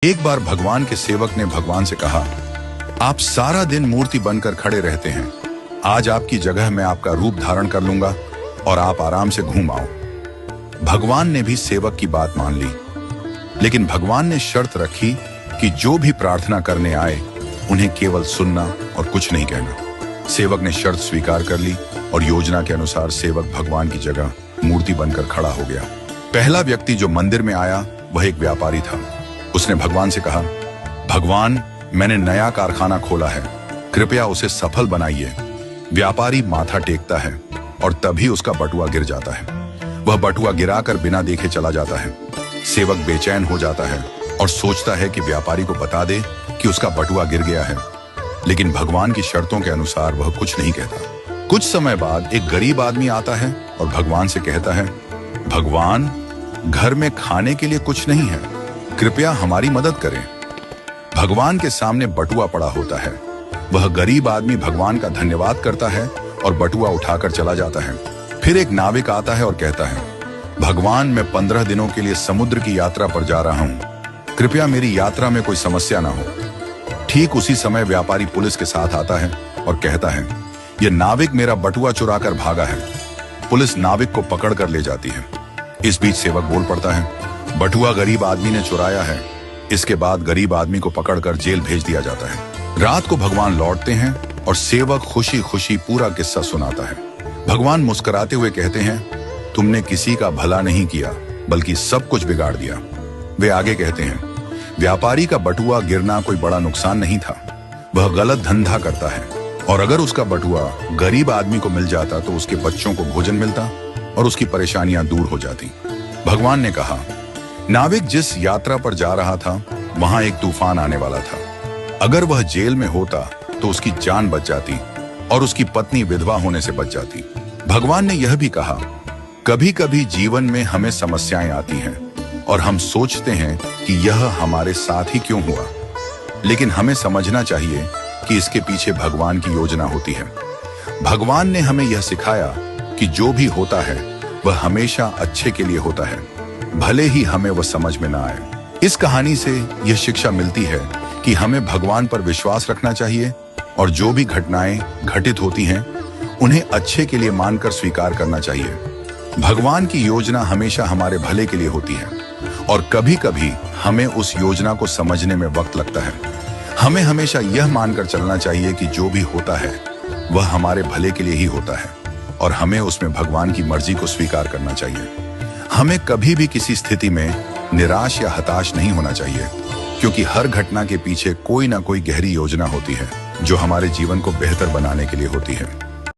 एक बार भगवान के सेवक ने भगवान से कहा, आप सारा दिन मूर्ति बनकर खड़े रहते हैं, आज आपकी जगह मैं आपका रूप धारण कर लूंगा और आप आराम से घूम आओ। भगवान ने भी सेवक की बात मान ली, लेकिन भगवान ने शर्त रखी कि जो भी प्रार्थना करने आए उन्हें केवल सुनना और कुछ नहीं कहना। सेवक ने शर्त स्वीकार कर ली और योजना के अनुसार सेवक भगवान की जगह मूर्ति बनकर खड़ा हो गया। पहला व्यक्ति जो मंदिर में आया वह एक व्यापारी था। उसने भगवान से कहा, भगवान, मैंने नया कारखाना खोला है, कृपया उसे सफल बनाइए। व्यापारी माथा टेकता है और तभी उसका बटुआ गिर जाता है। वह बटुआ गिराकर बिना देखे चला जाता है। सेवक बेचैन हो जाता है और सोचता है कि व्यापारी को बता दे कि उसका बटुआ गिर गया है, लेकिन भगवान की शर्तों के अनुसार वह कुछ नहीं कहता। कुछ समय बाद एक गरीब आदमी आता है और भगवान से कहता है, भगवान, घर में खाने के लिए कुछ नहीं है, कृपया हमारी मदद करें। भगवान के सामने बटुआ पड़ा होता है। वह गरीब आदमी भगवान का धन्यवाद करता है और बटुआ उठाकर चला जाता है। फिर एक नाविक आता है और कहता है, भगवान, मैं 15 दिनों के लिए समुद्र की यात्रा पर जा रहा हूं, कृपया मेरी यात्रा में कोई समस्या ना हो। ठीक उसी समय व्यापारी पुलिस के साथ आता है और कहता है, यह नाविक मेरा बटुआ चुराकर भागा है। पुलिस नाविक को पकड़ कर ले जाती है। इस बीच सेवक बोल पड़ता है, बटुआ गरीब आदमी ने चुराया है। इसके बाद गरीब आदमी को पकड़कर जेल भेज दिया जाता है। रात को भगवान लौटते हैं और सेवक खुशी खुशी पूरा किस्सा सुनाता है। भगवान मुस्कुराते हुए कहते हैं, तुमने किसी का भला नहीं किया बल्कि सब कुछ बिगाड़ दिया। वे आगे कहते हैं, व्यापारी का बटुआ गिरना कोई बड़ा नुकसान नहीं था, वह गलत धंधा करता है, और अगर उसका बटुआ गरीब आदमी को मिल जाता तो उसके बच्चों को भोजन मिलता और उसकी परेशानियां दूर हो जाती। भगवान ने कहा, नाविक जिस यात्रा पर जा रहा था वहां एक तूफान आने वाला था। अगर वह जेल में होता तो उसकी जान बच जाती और उसकी पत्नी विधवा होने से बच जाती। भगवान ने यह भी कहा, कभी कभी जीवन में हमें समस्याएं आती हैं और हम सोचते हैं कि यह हमारे साथ ही क्यों हुआ, लेकिन हमें समझना चाहिए कि इसके पीछे भगवान की योजना होती है। भगवान ने हमें यह सिखाया कि जो भी होता है वह हमेशा अच्छे के लिए होता है, भले ही हमें वह समझ में ना आए। इस कहानी से यह शिक्षा मिलती है कि हमें भगवान पर विश्वास रखना चाहिए और जो भी घटनाएं घटित होती हैं उन्हें अच्छे के लिए मानकर स्वीकार करना चाहिए। भगवान की योजना हमेशा हमारे भले के लिए होती है और कभी कभी हमें उस योजना को समझने में वक्त लगता है। हमें हमेशा यह मानकर चलना चाहिए कि जो भी होता है वह हमारे भले के लिए ही होता है और हमें उसमें भगवान की मर्जी को स्वीकार करना चाहिए। हमें कभी भी किसी स्थिति में निराश या हताश नहीं होना चाहिए, क्योंकि हर घटना के पीछे कोई ना कोई गहरी योजना होती है जो हमारे जीवन को बेहतर बनाने के लिए होती है।